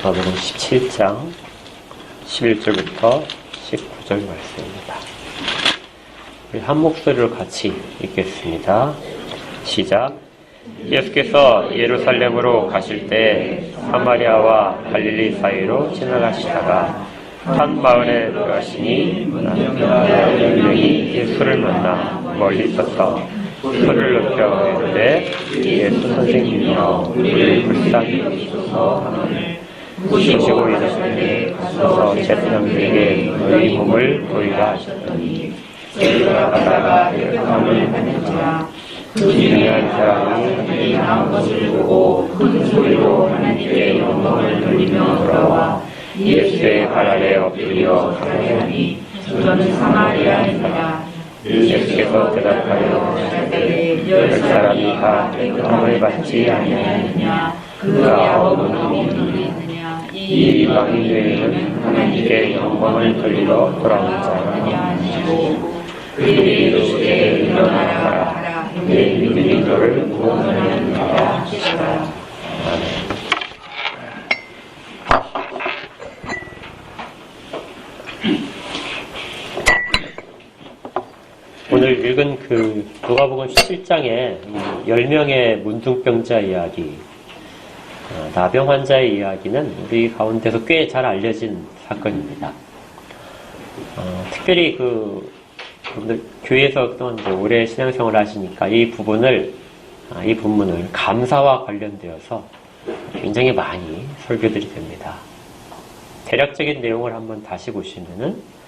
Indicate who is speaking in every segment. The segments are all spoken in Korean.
Speaker 1: 누가복음 17장 11절부터 19절 말씀입니다. 우리 한 목소리로 같이 읽겠습니다. 시작. 예수께서 예루살렘으로 가실 때 사마리아와 갈릴리 사이로 지나가시다가 한 마을에 들어가시니 명이 예수를 만나 멀리 서서 손을 높여 이르되 예수 선생님이여 우리를 불쌍히 여기소서 하노니 보시고 이르시되 가서 제사장들에게 너희 몸을 보이라 하셨더니 저희가 가다가 예루살렘을 가는지라 그 중요한 사람이 하늘이 나온 것을 보고 큰 소리로 하나님께 영광을 돌리며 돌아와 예수의 발 아래 엎드려 감사하니 저는 사마리아인이라. 예수께서 대답하여 가시되 열 사람이 다 깨끗함을 받지 아니하느냐 그가 어느 이들이 있느냐 이 이방인 외에는 하나님께 영광을 돌리러 돌아온 자가 아니하시고 그들이 이르시되 일어나라 내 믿음이 너를 구원하느니라 하시더라. 아멘. 오늘 읽은 그 누가복음 17장의 10명의 문둥병자 이야기, 나병 환자의 이야기는 우리 가운데서 꽤 잘 알려진 사건입니다. 특별히 여러분들 교회에서 그동안 이제 오래 신앙생활을 하시니까 이 본문을 감사와 관련되어서 굉장히 많이 설교들이 됩니다. 대략적인 내용을 한번 다시 보시면은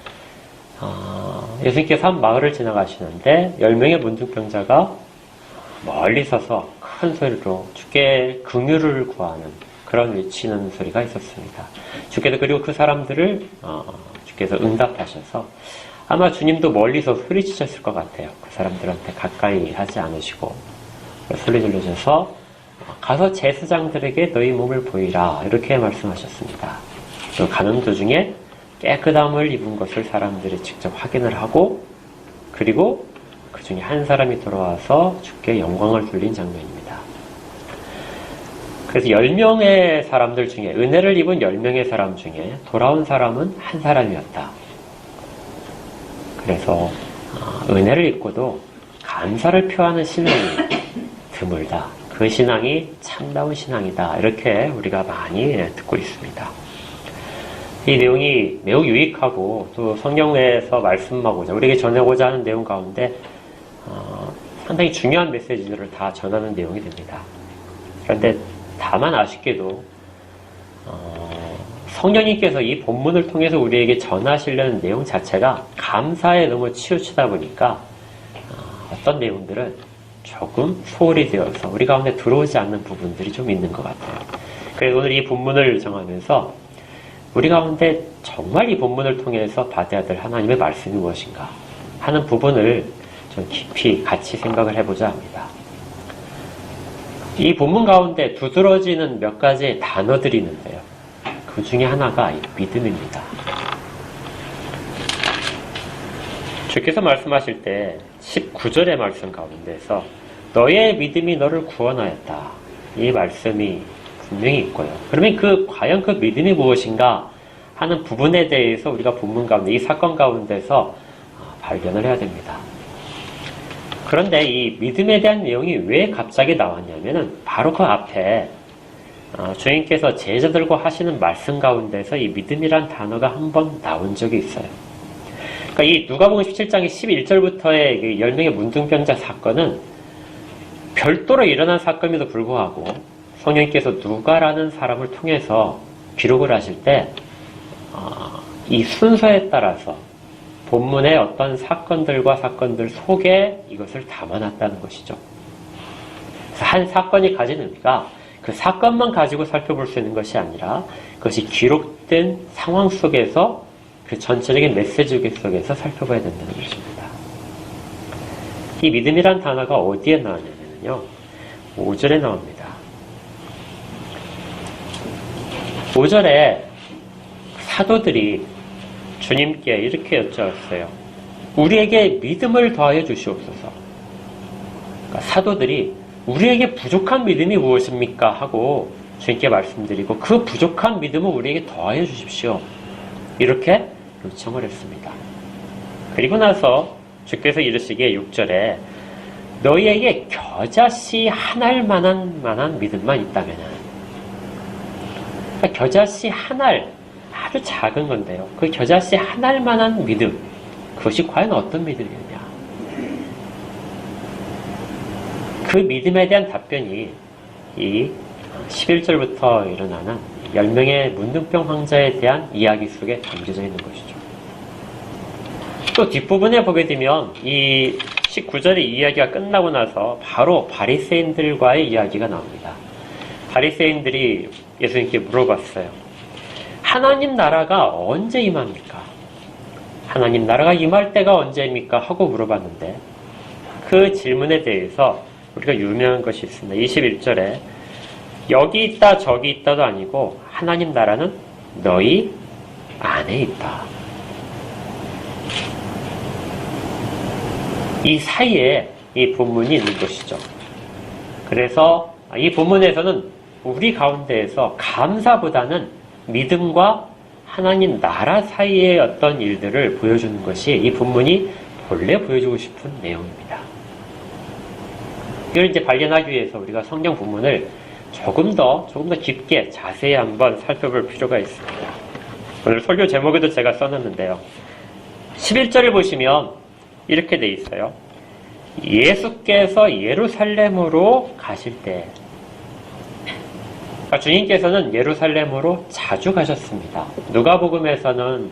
Speaker 1: 예수님께서 한 마을을 지나가시는데 10명의 문둥병자가 멀리 서서 큰 소리로 주께 긍휼을 구하는 그런 외치는 소리가 있었습니다. 주께서 그리고 그 사람들을 주께서 응답하셔서 아마 주님도 멀리서 소리치셨을 것 같아요. 그 사람들한테 가까이 하지 않으시고 소리 질러셔서 가서 제사장들에게 너희 몸을 보이라 이렇게 말씀하셨습니다. 가는 도중에 깨끗함을 입은 것을 사람들이 직접 확인을 하고 그리고 그 중에 한 사람이 돌아와서 주께 영광을 돌린 장면입니다. 그래서 10명의 사람들 중에 은혜를 입은 10명의 사람 중에 돌아온 사람은 한 사람이었다. 그래서 은혜를 입고도 감사를 표하는 신앙이 드물다. 그 신앙이 참다운 신앙이다. 이렇게 우리가 많이 듣고 있습니다. 이 내용이 매우 유익하고 또 성경에서 말씀하고자 우리에게 전하고자 하는 내용 가운데 상당히 중요한 메시지들을 다 전하는 내용이 됩니다. 그런데 다만 아쉽게도 성령님께서 이 본문을 통해서 우리에게 전하시려는 내용 자체가 감사에 너무 치우치다 보니까 어떤 내용들은 조금 소홀히 되어서 우리 가운데 들어오지 않는 부분들이 좀 있는 것 같아요. 그래서 오늘 이 본문을 정하면서 우리 가운데 정말 이 본문을 통해서 받아야 될 하나님의 말씀이 무엇인가 하는 부분을 좀 깊이 같이 생각을 해보자 합니다. 이 본문 가운데 두드러지는 몇 가지의 단어들이 있는데요. 그 중에 하나가 믿음입니다. 주께서 말씀하실 때 19절의 말씀 가운데서 너의 믿음이 너를 구원하였다. 이 말씀이 분명히 있고요. 그러면 과연 그 믿음이 무엇인가 하는 부분에 대해서 우리가 본문 가운데, 이 사건 가운데서 발견을 해야 됩니다. 그런데 이 믿음에 대한 내용이 왜 갑자기 나왔냐면은 바로 그 앞에 주님께서 제자들과 하시는 말씀 가운데서 이 믿음이란 단어가 한번 나온 적이 있어요. 그러니까 이 누가복음 17장의 11절부터의 10명의 문둥병자 사건은 별도로 일어난 사건임에도 불구하고 성령님께서 누가라는 사람을 통해서 기록을 하실 때 이 순서에 따라서 본문의 어떤 사건들과 사건들 속에 이것을 담아놨다는 것이죠. 그래서 한 사건이 가진 의미가 그 사건만 가지고 살펴볼 수 있는 것이 아니라 그것이 기록된 상황 속에서 그 전체적인 메시지 속에서 살펴봐야 된다는 것입니다. 이 믿음이란 단어가 어디에 나왔냐면요. 5절에 나옵니다. 5절에 사도들이 주님께 이렇게 여쭈었어요. 우리에게 믿음을 더하여 주시옵소서. 그러니까 사도들이 우리에게 부족한 믿음이 무엇입니까? 하고 주님께 말씀드리고 그 부족한 믿음을 우리에게 더하여 주십시오. 이렇게 요청을 했습니다. 그리고 나서 주께서 이르시기에 6절에 너희에게 겨자씨 한 알만한 믿음만 있다면, 그러니까 겨자씨 한 알, 아주 작은 건데요. 그 겨자씨 한 알만한 믿음, 그것이 과연 어떤 믿음이냐? 그 믿음에 대한 답변이 이 11절부터 일어나는 10명의 문둥병 환자에 대한 이야기 속에 담겨져 있는 것이죠. 또 뒷부분에 보게 되면 이 19절의 이야기가 끝나고 나서 바로 바리새인들과의 이야기가 나옵니다. 바리새인들이 예수님께 물어봤어요. 하나님 나라가 언제 임합니까? 하나님 나라가 임할 때가 언제입니까? 하고 물어봤는데 그 질문에 대해서 우리가 유명한 것이 있습니다. 21절에 여기 있다 저기 있다도 아니고 하나님 나라는 너희 안에 있다. 이 사이에 이 본문이 있는 것이죠. 그래서 이 본문에서는 우리 가운데에서 감사보다는 믿음과 하나님 나라 사이의 어떤 일들을 보여주는 것이 이 본문이 본래 보여주고 싶은 내용입니다. 이걸 이제 발견하기 위해서 우리가 성경 본문을 조금 더 깊게 자세히 한번 살펴볼 필요가 있습니다. 오늘 설교 제목에도 제가 써놨는데요. 11절을 보시면 이렇게 돼 있어요. 예수께서 예루살렘으로 가실 때, 그러니까 주님께서는 예루살렘으로 자주 가셨습니다. 누가복음에서는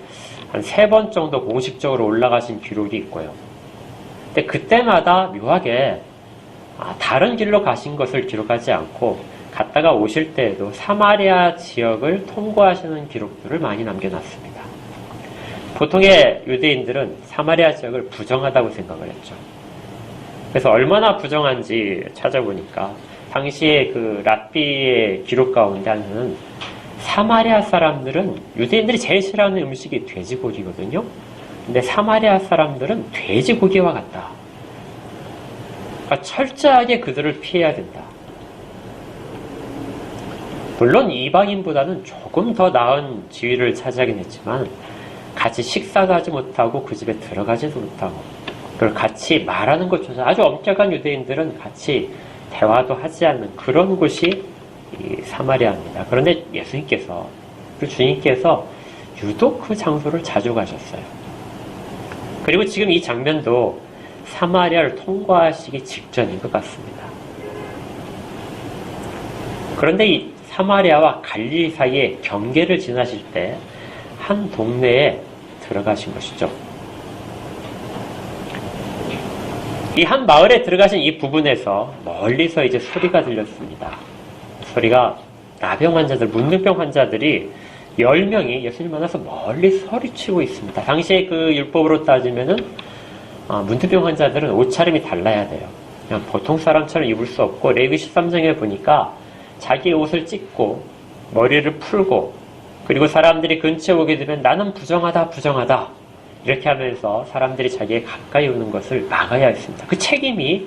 Speaker 1: 한 3번 정도 공식적으로 올라가신 기록이 있고요. 근데 그때마다 묘하게 다른 길로 가신 것을 기록하지 않고 갔다가 오실 때에도 사마리아 지역을 통과하시는 기록들을 많이 남겨놨습니다. 보통의 유대인들은 사마리아 지역을 부정하다고 생각을 했죠. 그래서 얼마나 부정한지 찾아보니까 당시에 그 랍비의 기록 가운데 하나는 사마리아 사람들은, 유대인들이 제일 싫어하는 음식이 돼지고기거든요. 근데 사마리아 사람들은 돼지고기와 같다. 그러니까 철저하게 그들을 피해야 된다. 물론 이방인보다는 조금 더 나은 지위를 차지하긴 했지만 같이 식사도 하지 못하고 그 집에 들어가지도 못하고, 그리고 같이 말하는 것조차, 아주 엄격한 유대인들은 같이 대화도 하지 않는 그런 곳이 이 사마리아입니다. 그런데 예수님께서, 그 주님께서 유독 그 장소를 자주 가셨어요. 그리고 지금 이 장면도 사마리아를 통과하시기 직전인 것 같습니다. 그런데 이 사마리아와 갈릴리 사이의 경계를 지나실 때 한 동네에 들어가신 것이죠. 이 한 마을에 들어가신 이 부분에서 멀리서 이제 소리가 들렸습니다. 소리가 나병 환자들, 문둥병 환자들이 10명이 예수님 만나서 멀리 소리치고 있습니다. 당시에 그 율법으로 따지면은 문둥병 환자들은 옷차림이 달라야 돼요. 그냥 보통 사람처럼 입을 수 없고, 레위기 13장에 보니까 자기의 옷을 찢고 머리를 풀고, 그리고 사람들이 근처에 오게 되면 나는 부정하다 이렇게 하면서 사람들이 자기에 가까이 오는 것을 막아야 했습니다. 그 책임이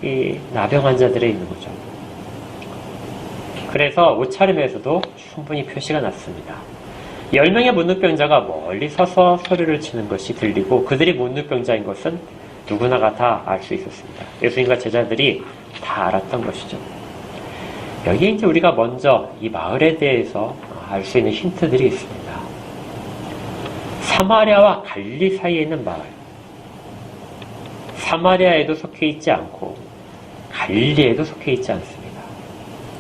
Speaker 1: 이 나병 환자들에 있는 거죠. 그래서 옷차림에서도 충분히 표시가 났습니다. 10명의 문둥병자가 멀리 서서 소리를 치는 것이 들리고, 그들이 문둥병자인 것은 누구나가 다 알 수 있었습니다. 예수님과 제자들이 다 알았던 것이죠. 여기에 이제 우리가 먼저 이 마을에 대해서 알 수 있는 힌트들이 있습니다. 사마리아와 갈릴리 사이에 있는 마을. 사마리아에도 속해 있지 않고 갈릴리에도 속해 있지 않습니다.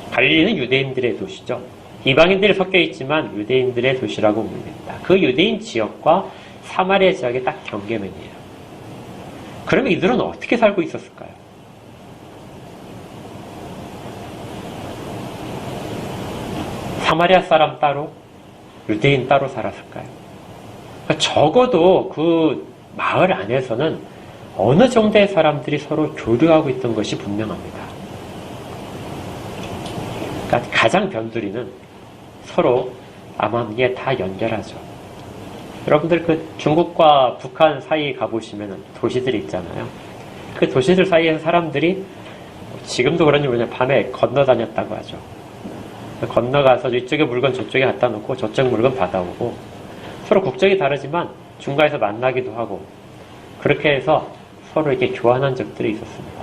Speaker 1: 갈릴리는 유대인들의 도시죠. 이방인들이 섞여 있지만 유대인들의 도시라고 봅니다. 그 유대인 지역과 사마리아 지역의 딱 경계면이에요. 그러면 이들은 어떻게 살고 있었을까요? 사마리아 사람 따로, 유대인 따로 살았을까요? 그러니까 적어도 그 마을 안에서는 어느 정도의 사람들이 서로 교류하고 있던 것이 분명합니다. 그러니까 가장 변두리는 서로 암암리에 다 연결하죠. 여러분들 그 중국과 북한 사이에 가보시면 도시들이 있잖아요. 그 도시들 사이에서 사람들이 지금도 그런지 모르지만 밤에 건너다녔다고 하죠. 건너가서 이쪽에 물건 저쪽에 갖다 놓고 저쪽 물건 받아오고 서로 국적이 다르지만 중간에서 만나기도 하고 그렇게 해서 서로 이렇게 교환한 적들이 있었습니다.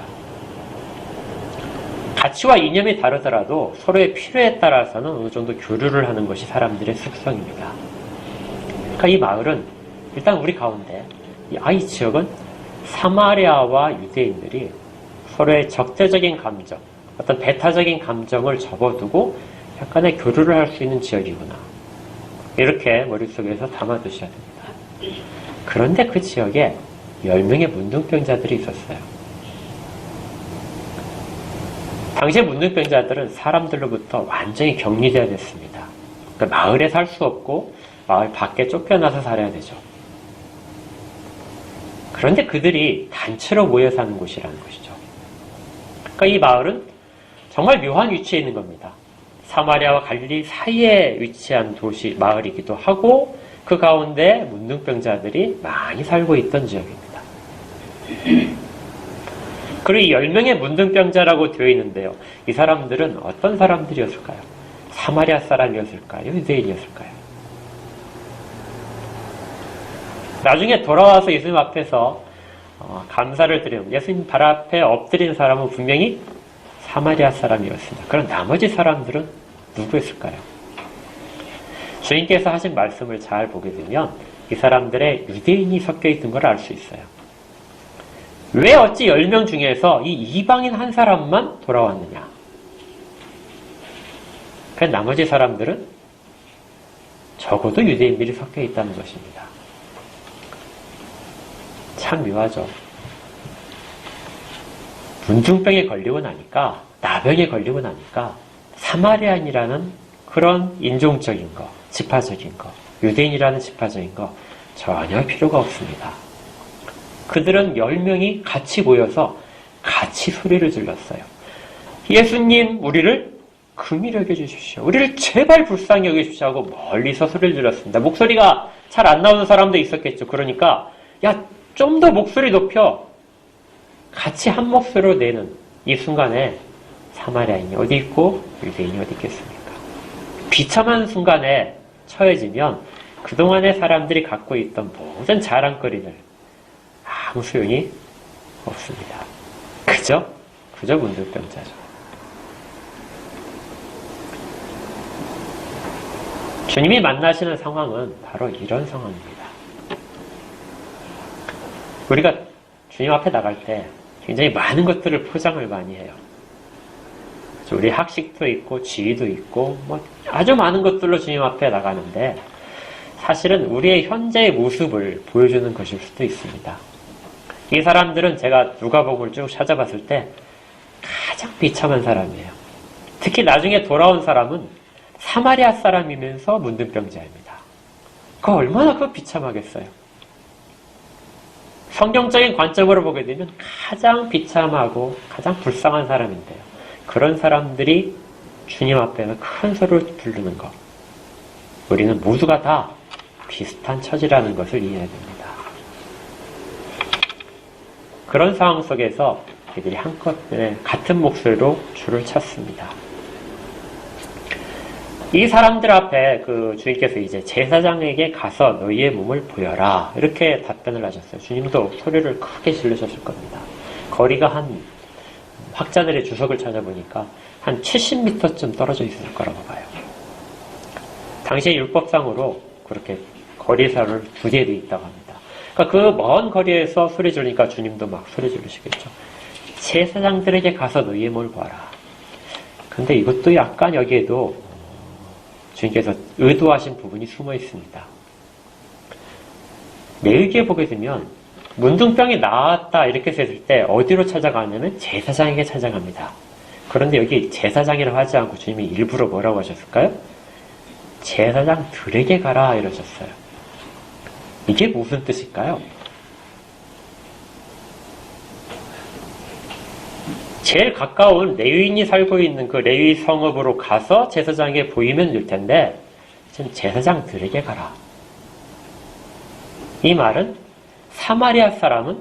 Speaker 1: 가치와 이념이 다르더라도 서로의 필요에 따라서는 어느 정도 교류를 하는 것이 사람들의 습성입니다. 그러니까 이 마을은 일단 우리 가운데 이 지역은 사마리아와 유대인들이 서로의 적대적인 감정, 어떤 배타적인 감정을 접어두고 약간의 교류를 할 수 있는 지역이구나. 이렇게 머릿속에서 담아두셔야 됩니다. 그런데 그 지역에 10명의 문둥병자들이 있었어요. 당시의 문둥병자들은 사람들로부터 완전히 격리되어야 됐습니다. 그러니까 마을에 살 수 없고 마을 밖에 쫓겨나서 살아야 되죠. 그런데 그들이 단체로 모여 사는 곳이라는 것이죠. 그러니까 이 마을은 정말 묘한 위치에 있는 겁니다. 사마리아와 갈릴리 사이에 위치한 도시, 마을이기도 하고 그 가운데 문둥병자들이 많이 살고 있던 지역입니다. 그리고 이 10명의 문둥병자라고 되어 있는데요. 이 사람들은 어떤 사람들이었을까요? 사마리아 사람이었을까요? 유대인이었을까요? 나중에 돌아와서 예수님 앞에서 감사를 드리는 예수님 발 앞에 엎드린 사람은 분명히 사마리아 사람이었습니다. 그럼 나머지 사람들은 누구였을까요? 주님께서 하신 말씀을 잘 보게 되면 이 사람들의 유대인이 섞여 있는 걸 알 수 있어요. 왜 어찌 10명 중에서 이 이방인 한 사람만 돌아왔느냐? 그 나머지 사람들은 적어도 유대인들이 섞여 있다는 것입니다. 참 묘하죠. 문둥병에 걸리고 나니까, 나병에 걸리고 나니까 사마리아인이라는 그런 인종적인 거, 지파적인 거, 유대인이라는 지파적인 거 전혀 필요가 없습니다. 그들은 10명이 같이 모여서 같이 소리를 질렀어요. 예수님, 우리를 긍휼히 여겨주십시오. 우리를 제발 불쌍히 여겨주십시오 하고 멀리서 소리를 질렀습니다. 목소리가 잘 안 나오는 사람도 있었겠죠. 그러니까 야, 좀 더 목소리 높여. 같이 한 목소리로 내는 이 순간에 사마리아인이 어디 있고 유대인이 어디 있겠습니까? 비참한 순간에 처해지면 그동안의 사람들이 갖고 있던 모든 자랑거리들 아무 소용이 없습니다. 그저 문둥병자죠. 주님이 만나시는 상황은 바로 이런 상황입니다. 우리가 주님 앞에 나갈 때 굉장히 많은 것들을 포장을 많이 해요. 우리 학식도 있고 지위도 있고 아주 많은 것들로 주님 앞에 나가는데 사실은 우리의 현재의 모습을 보여주는 것일 수도 있습니다. 이 사람들은 제가 누가복음을 쭉 찾아봤을 때 가장 비참한 사람이에요. 특히 나중에 돌아온 사람은 사마리아 사람이면서 문둥병자입니다. 그거 얼마나 비참하겠어요. 성경적인 관점으로 보게 되면 가장 비참하고 가장 불쌍한 사람인데요. 그런 사람들이 주님 앞에서 큰 소리를 부르는 것. 우리는 모두가 다 비슷한 처지라는 것을 이해해야 됩니다. 그런 상황 속에서 그들이 한꺼번에 같은 목소리로 주를 찾습니다. 이 사람들 앞에 주님께서 이제 제사장에게 가서 너희의 몸을 보여라. 이렇게 답변을 하셨어요. 주님도 소리를 크게 지르셨을 겁니다. 거리가 학자들의 주석을 찾아보니까 한 70m쯤 떨어져 있을 거라고 봐요. 당시의 율법상으로 그렇게 거리사를 2개 돼 있다고 합니다. 그러니까 그 먼 거리에서 소리 지르니까 주님도 막 소리 지르시겠죠. 제사장들에게 가서 너희의 몸을 봐라. 근데 이것도 약간 여기에도 주님께서 의도하신 부분이 숨어 있습니다. 레위기에 보게 되면 문둥병이 나았다 이렇게 했을 때 어디로 찾아가냐면 제사장에게 찾아갑니다. 그런데 여기 제사장이라고 하지 않고 주님이 일부러 뭐라고 하셨을까요? 제사장들에게 가라 이러셨어요. 이게 무슨 뜻일까요? 제일 가까운 레위인이 살고 있는 그 레위 성읍으로 가서 제사장에게 보이면 될 텐데 지금 제사장들에게 가라. 이 말은 사마리아 사람은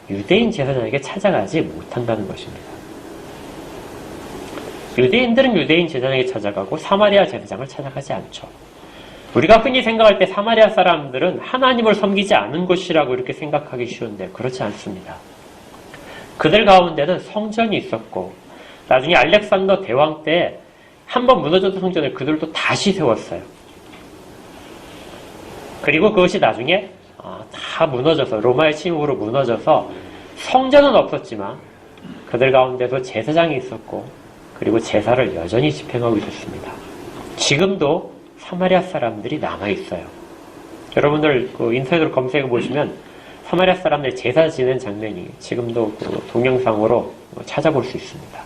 Speaker 1: 유대인 제사장에게 찾아가지 못한다는 것입니다. 유대인들은 유대인 제사장에 찾아가고 사마리아 제사장을 찾아가지 않죠. 우리가 흔히 생각할 때 사마리아 사람들은 하나님을 섬기지 않은 곳이라고 이렇게 생각하기 쉬운데 그렇지 않습니다. 그들 가운데는 성전이 있었고 나중에 알렉산더 대왕 때 한 번 무너졌던 성전을 그들도 다시 세웠어요. 그리고 그것이 나중에 다 무너져서 로마의 침입으로 무너져서 성전은 없었지만 그들 가운데도 제사장이 있었고 그리고 제사를 여전히 집행하고 있었습니다. 지금도 사마리아 사람들이 남아있어요. 여러분들 인터넷으로 검색해 보시면 사마리아 사람들 제사 지낸 장면이 지금도 동영상으로 찾아볼 수 있습니다.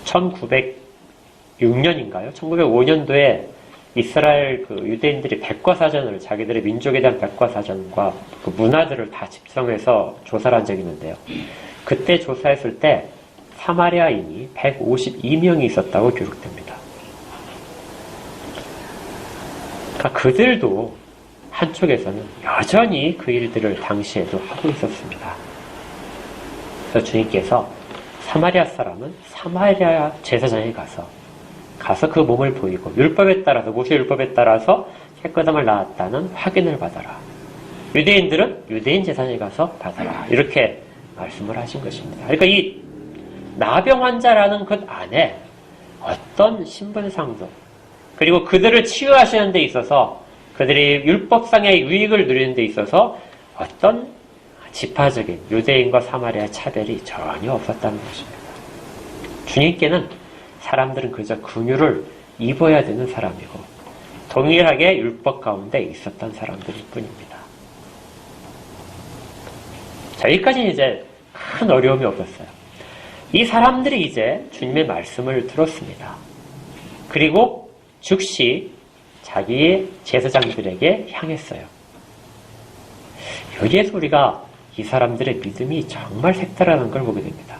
Speaker 1: 1906년인가요? 1905년도에 이스라엘 유대인들이 백과사전을 자기들의 민족에 대한 백과사전과 그 문화들을 다 집성해서 조사를 한 적이 있는데요. 그때 조사했을 때 사마리아인이 152명이 있었다고 기록됩니다. 그러니까 그들도 한쪽에서는 여전히 그 일들을 당시에도 하고 있었습니다. 그래서 주님께서 사마리아 사람은 사마리아 제사장에 가서 그 몸을 보이고 율법에 따라서 모세 율법에 따라서 깨끗함을 낳았다는 확인을 받아라. 유대인들은 유대인 제사장에 가서 받아라. 이렇게 말씀을 하신 것입니다. 그러니까 이 나병 환자라는 것 안에 어떤 신분상도 그리고 그들을 치유하시는 데 있어서 그들이 율법상의 유익을 누리는 데 있어서 어떤 지파적인 유대인과 사마리아 차별이 전혀 없었다는 것입니다. 주님께는 사람들은 그저 긍휼을 입어야 되는 사람이고 동일하게 율법 가운데 있었던 사람들일 뿐입니다. 자, 여기까지는 이제 큰 어려움이 없었어요. 이 사람들이 이제 주님의 말씀을 들었습니다. 그리고 즉시 자기의 제사장들에게 향했어요. 여기에서 우리가 이 사람들의 믿음이 정말 색다르다는 걸 보게 됩니다.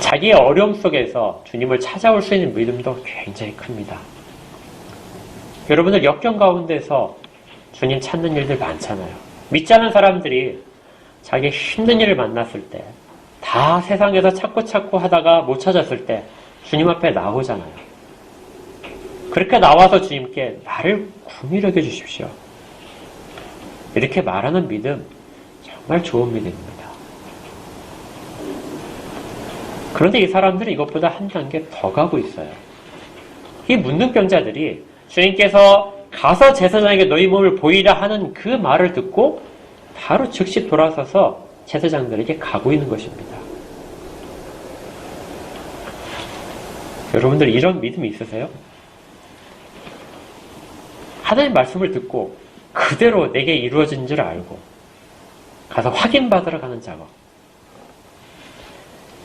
Speaker 1: 자기의 어려움 속에서 주님을 찾아올 수 있는 믿음도 굉장히 큽니다. 여러분들 역경 가운데서 주님 찾는 일들 많잖아요. 믿지 않은 사람들이 자기 힘든 일을 만났을 때 다 세상에서 찾고 하다가 못 찾았을 때 주님 앞에 나오잖아요. 그렇게 나와서 주님께 나를 긍휼히 여겨 주십시오. 이렇게 말하는 믿음 정말 좋은 믿음입니다. 그런데 이 사람들은 이것보다 한 단계 더 가고 있어요. 이 문둥병자들이 주님께서 가서 제사장에게 너희 몸을 보이라 하는 그 말을 듣고 바로 즉시 돌아서서 제사장들에게 가고 있는 것입니다. 여러분들 이런 믿음이 있으세요? 하나님 말씀을 듣고 그대로 내게 이루어진 줄 알고 가서 확인받으러 가는 작업.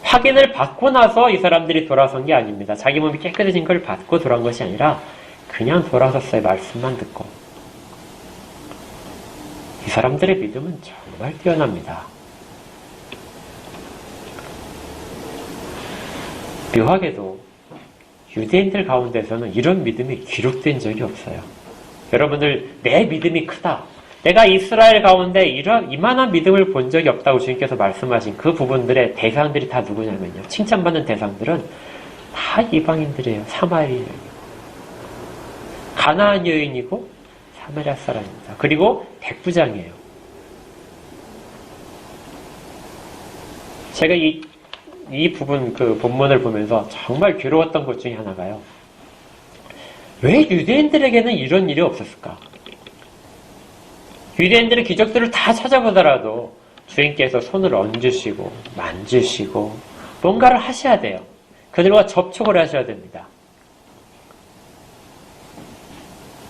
Speaker 1: 확인을 받고 나서 이 사람들이 돌아선 게 아닙니다. 자기 몸이 깨끗해진 걸 받고 돌아온 것이 아니라 그냥 돌아섰어요. 말씀만 듣고. 이 사람들의 믿음은 정말 뛰어납니다. 묘하게도 유대인들 가운데서는 이런 믿음이 기록된 적이 없어요. 여러분들 내 믿음이 크다. 내가 이스라엘 가운데 이만한 믿음을 본 적이 없다고 주님께서 말씀하신 그 부분들의 대상들이 다 누구냐면요. 칭찬받는 대상들은 다 이방인들이에요. 사마리아인이고 가나안 여인이고 사마리아 사람입니다. 그리고 백부장이에요. 제가 이 부분 본문을 보면서 정말 괴로웠던 것 중에 하나가요. 왜 유대인들에게는 이런 일이 없었을까? 유대인들의 기적들을 다 찾아보더라도 주님께서 손을 얹으시고 만지시고 뭔가를 하셔야 돼요. 그들과 접촉을 하셔야 됩니다.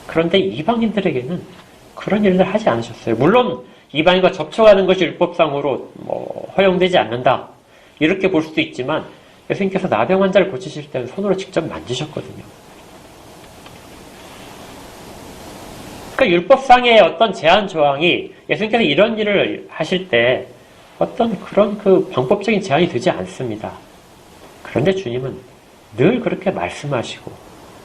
Speaker 1: 그런데 이방인들에게는 그런 일을 하지 않으셨어요. 물론 이방인과 접촉하는 것이 율법상으로 허용되지 않는다. 이렇게 볼 수도 있지만 예수님께서 나병 환자를 고치실 때는 손으로 직접 만지셨거든요. 그러니까 율법상의 어떤 제한 조항이 예수님께서 이런 일을 하실 때 어떤 그런 방법적인 제한이 되지 않습니다. 그런데 주님은 늘 그렇게 말씀하시고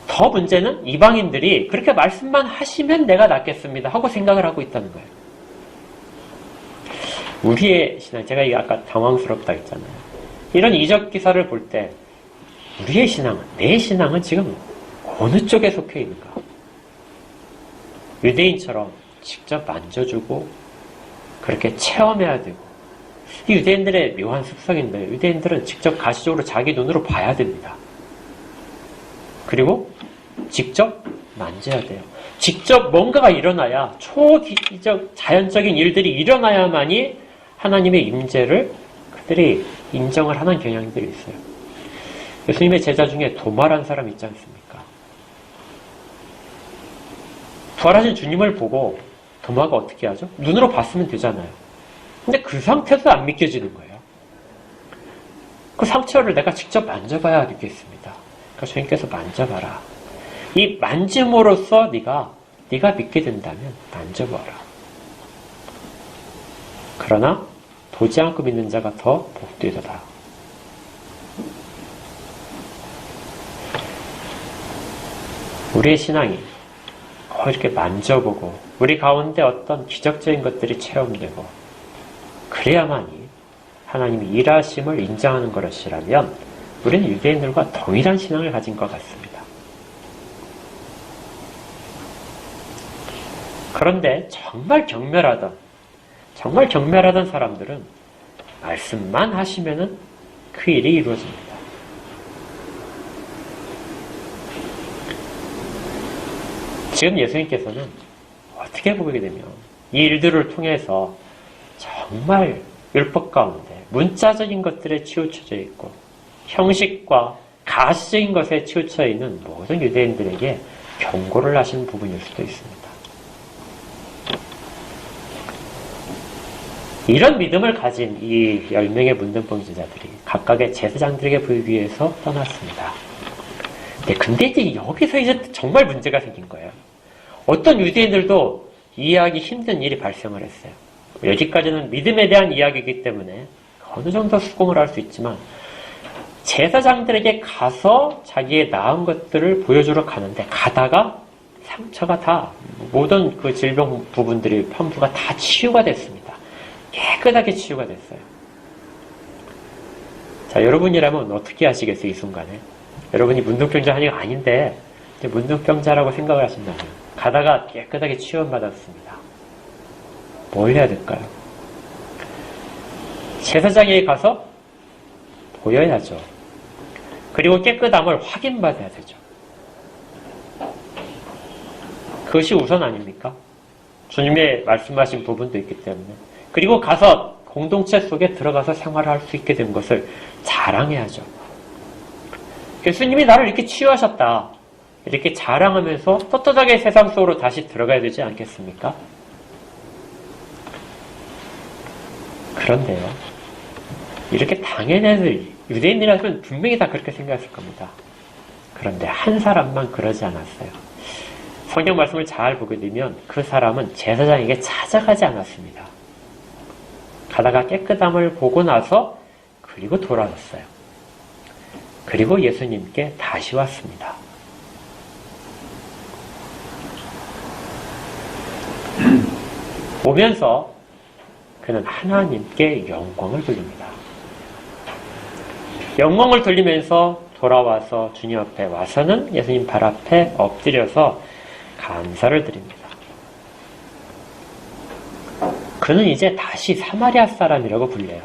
Speaker 1: 더 문제는 이방인들이 그렇게 말씀만 하시면 내가 낫겠습니다 하고 생각을 하고 있다는 거예요. 우리의 신앙, 제가 아까 당황스럽다 했잖아요. 이런 이적 기사를 볼 때 우리의 신앙은, 내 신앙은 지금 어느 쪽에 속해 있는가? 유대인처럼 직접 만져주고 그렇게 체험해야 되고, 이 유대인들의 묘한 습성인데 유대인들은 직접 가시적으로 자기 눈으로 봐야 됩니다. 그리고 직접 만져야 돼요. 직접 뭔가가 일어나야, 초기적 자연적인 일들이 일어나야만이 하나님의 임재를 그들이 인정을 하는 경향들이 있어요. 예수님의 제자 중에 도마라는 사람 있지 않습니까? 부활하신 주님을 보고 도마가 어떻게 하죠? 눈으로 봤으면 되잖아요. 근데 그 상태도 안 믿겨지는 거예요. 그 상처를 내가 직접 만져봐야 알겠습니다. 그러니까 주님께서 만져봐라. 이 만짐으로써 네가 믿게 된다면 만져봐라. 그러나 보지 않고 믿는 자가 더 복되도다. 우리의 신앙이 이렇게 만져보고 우리 가운데 어떤 기적적인 것들이 체험되고 그래야만이 하나님이 일하심을 인정하는 것이라면 우리는 유대인들과 동일한 신앙을 가진 것 같습니다. 그런데 정말 경멸하던 사람들은 말씀만 하시면은 그 일이 이루어집니다. 지금 예수님께서는 어떻게 보게 되면 이 일들을 통해서 정말 율법 가운데 문자적인 것들에 치우쳐져 있고 형식과 가시적인 것에 치우쳐 있는 모든 유대인들에게 경고를 하신 부분일 수도 있습니다. 이런 믿음을 가진 이 10명의 문둥병 제자들이 각각의 제사장들에게 보이기 위해서 떠났습니다. 근데 이제 여기서 이제 정말 문제가 생긴 거예요. 어떤 유대인들도 이해하기 힘든 일이 발생을 했어요. 여기까지는 믿음에 대한 이야기이기 때문에 어느 정도 수긍을 할 수 있지만 제사장들에게 가서 자기의 나은 것들을 보여주러 가는데 가다가 상처가 다 모든 그 질병 부분들이 편부가 다 치유가 됐습니다. 깨끗하게 치유가 됐어요. 자, 여러분이라면 어떻게 하시겠어요? 이 순간에 여러분이 문둥병자 한 게 아닌데 문둥병자라고 생각을 하신다면 가다가 깨끗하게 치유받았습니다. 뭘 해야 될까요? 제사장에게 가서 보여야죠. 그리고 깨끗함을 확인받아야 되죠. 그것이 우선 아닙니까? 주님의 말씀하신 부분도 있기 때문에. 그리고 가서 공동체 속에 들어가서 생활을 할 수 있게 된 것을 자랑해야죠. 예수님이 나를 이렇게 치유하셨다. 이렇게 자랑하면서 떳떳하게 세상 속으로 다시 들어가야 되지 않겠습니까? 그런데요, 이렇게 당연한 유대인이라면 분명히 다 그렇게 생각했을 겁니다. 그런데 한 사람만 그러지 않았어요. 성경 말씀을 잘 보게 되면 그 사람은 제사장에게 찾아가지 않았습니다. 가다가 깨끗함을 보고 나서 그리고 돌아왔어요. 그리고 예수님께 다시 왔습니다. 오면서 그는 하나님께 영광을 돌립니다. 영광을 돌리면서 돌아와서 주님 앞에 와서는 예수님 발 앞에 엎드려서 감사를 드립니다. 그는 이제 다시 사마리아 사람이라고 불려요.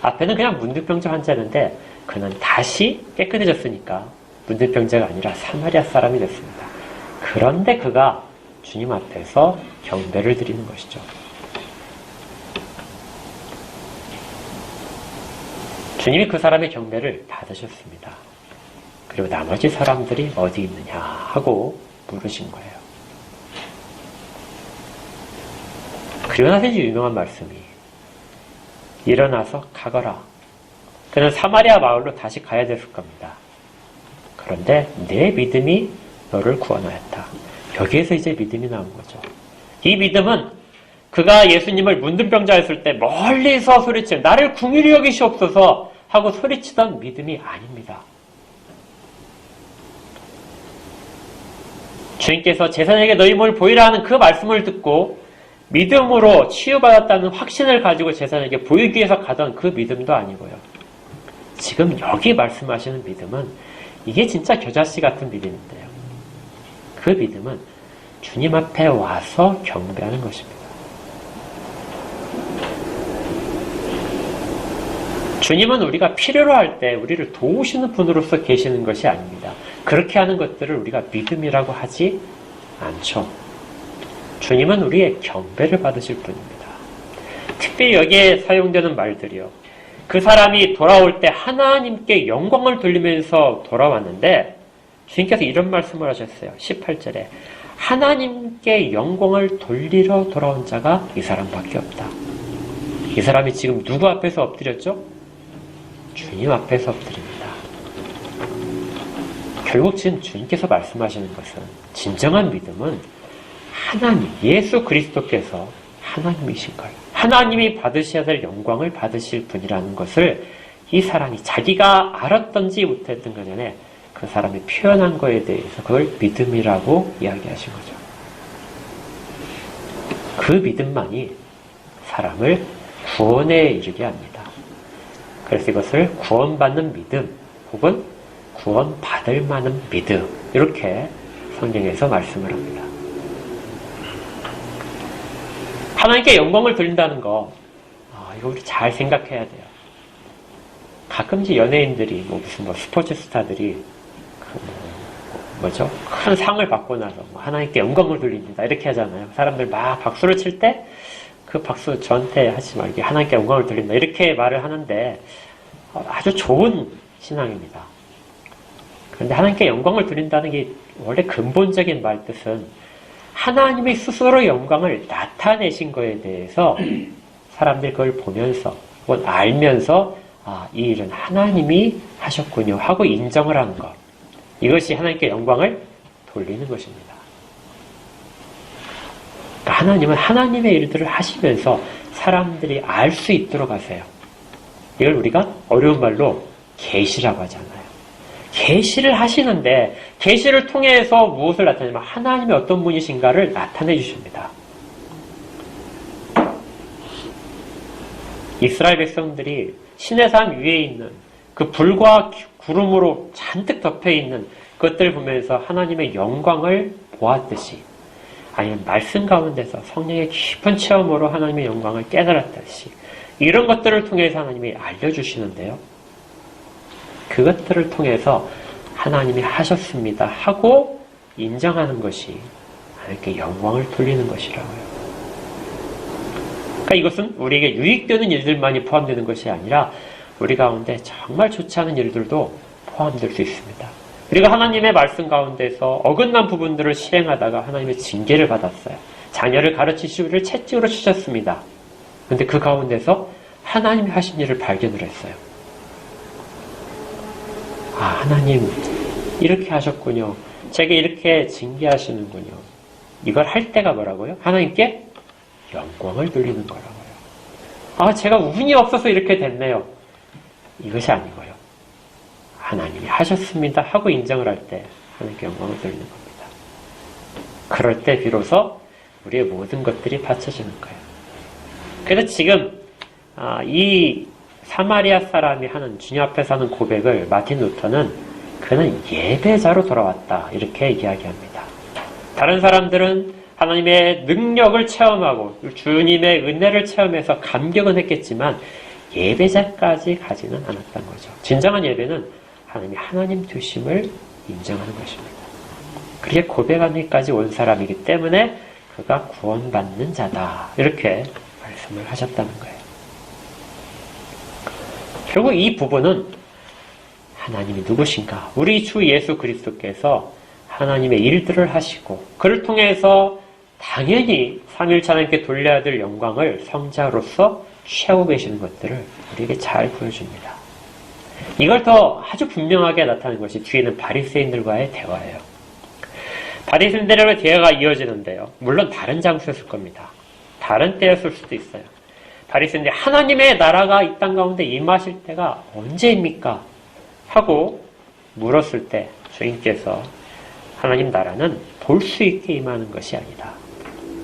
Speaker 1: 앞에는 그냥 문둥병자 환자인데 그는 다시 깨끗해졌으니까 문둥병자가 아니라 사마리아 사람이 됐습니다. 그런데 그가 주님 앞에서 경배를 드리는 것이죠. 주님이 그 사람의 경배를 받으셨습니다. 그리고 나머지 사람들이 어디 있느냐 하고 물으신 거예요. 그리고 나서 이제 유명한 말씀이 일어나서 가거라. 그는 사마리아 마을로 다시 가야 됐을 겁니다. 그런데 내 믿음이 너를 구원하였다. 여기에서 이제 믿음이 나온 거죠. 이 믿음은 그가 예수님을 문둥병자였을 때 멀리서 소리치는 나를 긍휼히 여기시옵소서 하고 소리치던 믿음이 아닙니다. 주님께서 제사장에게 너희 몸을 보이라 하는 그 말씀을 듣고 믿음으로 치유받았다는 확신을 가지고 제사장에게 보이기 위해서 가던 그 믿음도 아니고요. 지금 여기 말씀하시는 믿음은 이게 진짜 겨자씨 같은 믿음인데요. 그 믿음은 주님 앞에 와서 경배하는 것입니다. 주님은 우리가 필요로 할 때 우리를 도우시는 분으로서 계시는 것이 아닙니다. 그렇게 하는 것들을 우리가 믿음이라고 하지 않죠. 주님은 우리의 경배를 받으실 분입니다. 특별히 여기에 사용되는 말들이요. 그 사람이 돌아올 때 하나님께 영광을 돌리면서 돌아왔는데 주님께서 이런 말씀을 하셨어요. 18절에 하나님께 영광을 돌리러 돌아온 자가 이 사람밖에 없다. 이 사람이 지금 누구 앞에서 엎드렸죠? 주님 앞에서 엎드립니다. 결국 지금 주님께서 말씀하시는 것은 진정한 믿음은 하나님, 예수 그리스도께서 하나님이신 걸, 하나님이 받으셔야 될 영광을 받으실 분이라는 것을 이 사람이 자기가 알았던지 못했던 간에 그 사람이 표현한 거에 대해서 그걸 믿음이라고 이야기하신 거죠. 그 믿음만이 사람을 구원에 이르게 합니다. 그래서 이것을 구원받는 믿음 혹은 구원받을 만한 믿음 이렇게 성경에서 말씀을 합니다. 하나님께 영광을 돌린다는 거 이거 우리 잘 생각해야 돼요. 가끔씩 연예인들이 무슨 스포츠 스타들이 큰 상을 받고 나서 하나님께 영광을 돌립니다 이렇게 하잖아요. 사람들 막 박수를 칠 때 그 박수 저한테 하지 말고 하나님께 영광을 돌린다 이렇게 말을 하는데 아주 좋은 신앙입니다. 그런데 하나님께 영광을 돌린다는 게 원래 근본적인 말뜻은 하나님이 스스로 영광을 나타내신 거에 대해서 사람들이 그걸 보면서 혹은 알면서 이 일은 하나님이 하셨군요 하고 인정을 하는 것, 이것이 하나님께 영광을 돌리는 것입니다. 그러니까 하나님은 하나님의 일들을 하시면서 사람들이 알 수 있도록 하세요. 이걸 우리가 어려운 말로 계시라고 하잖아요. 계시를 하시는데 계시를 통해서 무엇을 나타내냐면 하나님이 어떤 분이신가를 나타내 주십니다. 이스라엘 백성들이 시내산 위에 있는 그 불과 구름으로 잔뜩 덮여 있는 그것들을 보면서 하나님의 영광을 보았듯이, 아니면 말씀 가운데서 성령의 깊은 체험으로 하나님의 영광을 깨달았듯이 이런 것들을 통해서 하나님이 알려주시는데요. 그것들을 통해서 하나님이 하셨습니다 하고 인정하는 것이 하나님께 영광을 돌리는 것이라고요. 그러니까 이것은 우리에게 유익되는 일들만이 포함되는 것이 아니라 우리 가운데 정말 좋지 않은 일들도 포함될 수 있습니다. 우리가 하나님의 말씀 가운데서 어긋난 부분들을 실행하다가 하나님의 징계를 받았어요. 자녀를 가르치시고 우리를 채찍으로 치셨습니다. 그런데 그 가운데서 하나님이 하신 일을 발견을 했어요. 하나님 이렇게 하셨군요. 제게 이렇게 징계하시는군요. 이걸 할 때가 뭐라고요? 하나님께 영광을 돌리는 거라고요. 제가 운이 없어서 이렇게 됐네요. 이것이 아니고요. 하나님이 하셨습니다 하고 인정을 할 때 하나님께 영광을 돌리는 겁니다. 그럴 때 비로소 우리의 모든 것들이 받쳐지는 거예요. 그래서 지금 이 사마리아 사람이 하는 주님 앞에서 하는 고백을 마틴 루터는 그는 예배자로 돌아왔다 이렇게 이야기합니다. 다른 사람들은 하나님의 능력을 체험하고 주님의 은혜를 체험해서 감격은 했겠지만 예배자까지 가지는 않았던 거죠. 진정한 예배는 하나님이 하나님 되심을 인정하는 것입니다. 그렇게 고백하기까지 온 사람이기 때문에 그가 구원받는 자다 이렇게 말씀을 하셨다는 거예요. 결국 이 부분은 하나님이 누구신가? 우리 주 예수 그리스도께서 하나님의 일들을 하시고 그를 통해서 당연히 삼위일체 하나님께 돌려야 될 영광을 성자로서 취하고 계시는 것들을 우리에게 잘 보여줍니다. 이걸 더 아주 분명하게 나타내는 것이 뒤에는 바리새인들과의 대화예요. 바리새인들과의 대화가 이어지는데요. 물론 다른 장소였을 겁니다. 다른 때였을 수도 있어요. 바리새인들이 하나님의 나라가 이 땅 가운데 임하실 때가 언제입니까? 하고 물었을 때 주님께서 하나님 나라는 볼 수 있게 임하는 것이 아니다.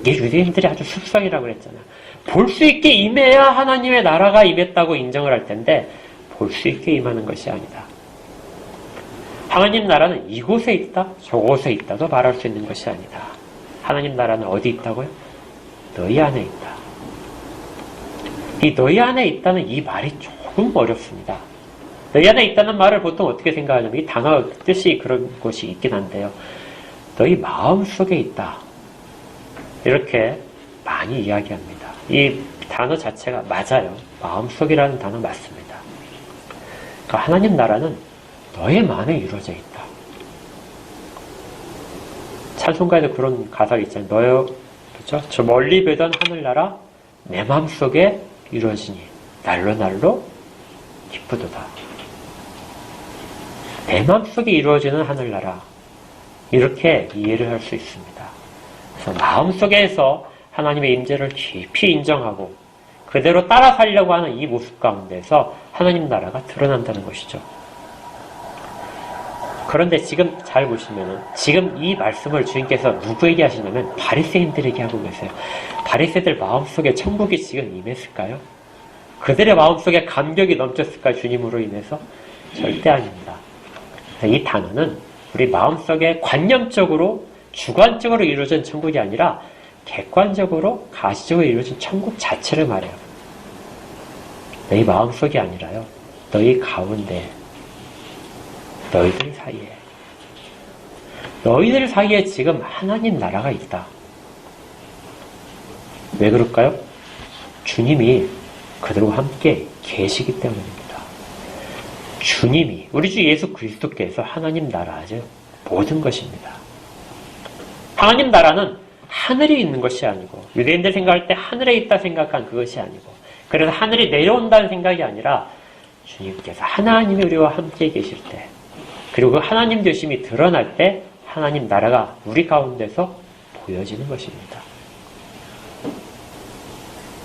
Speaker 1: 이게 유대인들이 아주 습성이라고 그랬잖아요. 볼 수 있게 임해야 하나님의 나라가 임했다고 인정을 할 텐데 볼 수 있게 임하는 것이 아니다. 하나님 나라는 이곳에 있다, 저곳에 있다도 말할 수 있는 것이 아니다. 하나님 나라는 어디 있다고요? 너희 안에 있다. 이 너희 안에 있다는 이 말이 조금 어렵습니다. 너희 안에 있다는 말을 보통 어떻게 생각하냐면 이 단어 뜻이 그런 것이 있긴 한데요. 너희 마음 속에 있다. 이렇게 많이 이야기합니다. 이 단어 자체가 맞아요. 마음속이라는 단어 맞습니다. 그러니까 하나님 나라는 너의 마음에 이루어져 있다. 찬송가에도 그런 가사가 있잖아요. 그렇죠? 저 멀리 보던 하늘나라 내 마음속에 이루어지니 날로 날로 기쁘도다. 내 마음속에 이루어지는 하늘나라, 이렇게 이해를 할 수 있습니다. 그래서 마음속에서 하나님의 임재를 깊이 인정하고 그대로 따라 살려고 하는 이 모습 가운데서 하나님 나라가 드러난다는 것이죠. 그런데 지금 잘 보시면은 지금 이 말씀을 주님께서 누구에게 하시냐면 바리새인들에게 하고 계세요. 바리새인들 마음속에 천국이 지금 임했을까요? 그들의 마음속에 감격이 넘쳤을까요? 주님으로 인해서? 절대 아닙니다. 이 단어는 우리 마음속에 관념적으로 주관적으로 이루어진 천국이 아니라 객관적으로 가시적으로 이루어진 천국 자체를 말해요. 너희 마음속이 아니라요. 너희 가운데, 너희들 사이에. 너희들 사이에 지금 하나님 나라가 있다. 왜 그럴까요? 주님이 그들과 함께 계시기 때문입니다. 주님이, 우리 주 예수 그리스도께서 하나님 나라죠. 모든 것입니다. 하나님 나라는 하늘에 있는 것이 아니고, 유대인들 생각할 때 하늘에 있다 생각한 그것이 아니고, 그래서 하늘이 내려온다는 생각이 아니라 주님께서 하나님이 우리와 함께 계실 때, 그리고 그 하나님 되심이 드러날 때 하나님 나라가 우리 가운데서 보여지는 것입니다.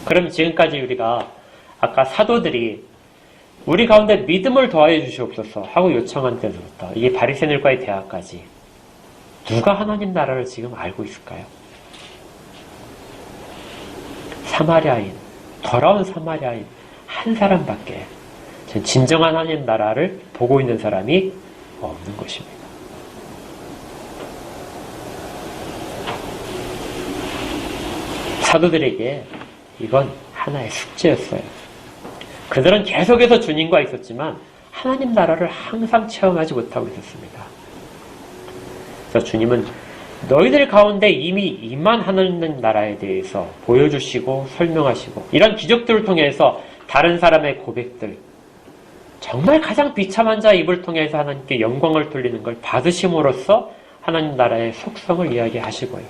Speaker 1: 그럼 지금까지 우리가 아까 사도들이 우리 가운데 믿음을 더하여 주시옵소서 하고 요청한 때부터 이 바리새인들과의 대화까지 누가 하나님 나라를 지금 알고 있을까요? 사마리아인, 돌아온 사마리아인 한 사람밖에 진정한 하나님 나라를 보고 있는 사람이 없는 것입니다. 사도들에게 이건 하나의 숙제였어요. 그들은 계속해서 주님과 있었지만 하나님 나라를 항상 체험하지 못하고 있었습니다. 그래서 주님은 너희들 가운데 이미 임한 하나님 나라에 대해서 보여주시고 설명하시고 이런 기적들을 통해서 다른 사람의 고백들, 정말 가장 비참한 자의 입을 통해서 하나님께 영광을 돌리는 걸 받으심으로써 하나님 나라의 속성을 이야기하시고요.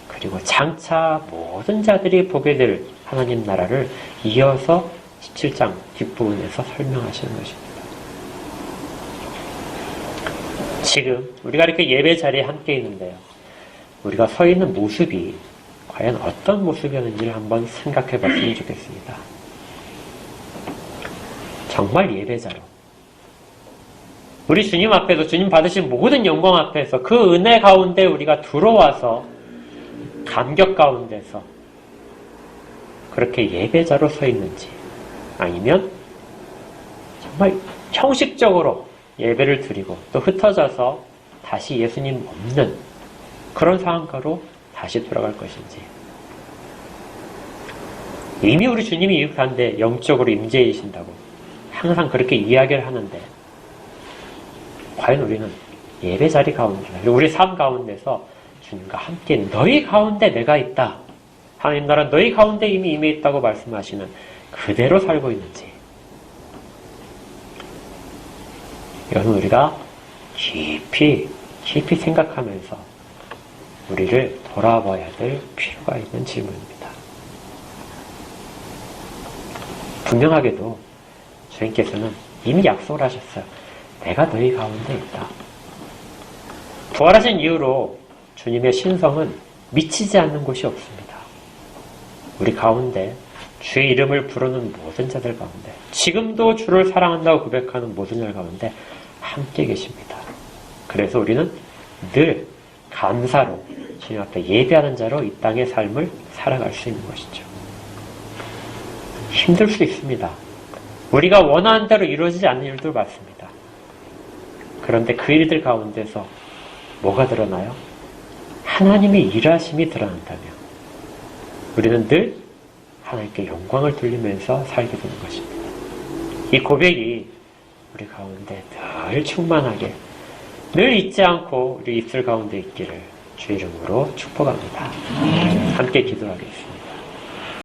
Speaker 1: 그리고 장차 모든 자들이 보게 될 하나님 나라를 이어서 17장 뒷부분에서 설명하시는 것입니다. 지금 우리가 이렇게 예배 자리에 함께 있는데요. 우리가 서 있는 모습이 과연 어떤 모습이었는지를 한번 생각해 봤으면 좋겠습니다. 정말 예배자로 우리 주님 앞에서 주님 받으신 모든 영광 앞에서 그 은혜 가운데 우리가 들어와서 감격 가운데서 그렇게 예배자로 서 있는지 아니면 정말 형식적으로 예배를 드리고 또 흩어져서 다시 예수님 없는 그런 상황가로 다시 돌아갈 것인지. 이미 우리 주님이 이렇게 한데 영적으로 임재이신다고 항상 그렇게 이야기를 하는데 과연 우리는 예배 자리 가운데 우리 삶 가운데서 주님과 함께 너희 가운데 내가 있다. 하나님 나라 너희 가운데 이미 임해 있다고 말씀하시는 그대로 살고 있는지. 이것은 우리가 깊이 생각하면서 우리를 돌아봐야 될 필요가 있는 질문입니다. 분명하게도 주님께서는 이미 약속을 하셨어요. 내가 너희 가운데 있다. 부활하신 이후로 주님의 신성은 미치지 않는 곳이 없습니다. 우리 가운데 주의 이름을 부르는 모든 자들 가운데 지금도 주를 사랑한다고 고백하는 모든 자들 가운데 함께 계십니다. 그래서 우리는 늘 감사로 주님 앞에 예배하는 자로 이 땅의 삶을 살아갈 수 있는 것이죠. 힘들 수 있습니다. 우리가 원하는 대로 이루어지지 않는 일도 많습니다. 그런데 그 일들 가운데서 뭐가 드러나요? 하나님의 일하심이 드러난다면 우리는 늘 하나님께 영광을 돌리면서 살게 되는 것입니다. 이 고백이 우리 가운데 늘 충만하게, 늘 잊지 않고 우리 입술 가운데 있기를 주 이름으로 축복합니다. 함께 기도하겠습니다.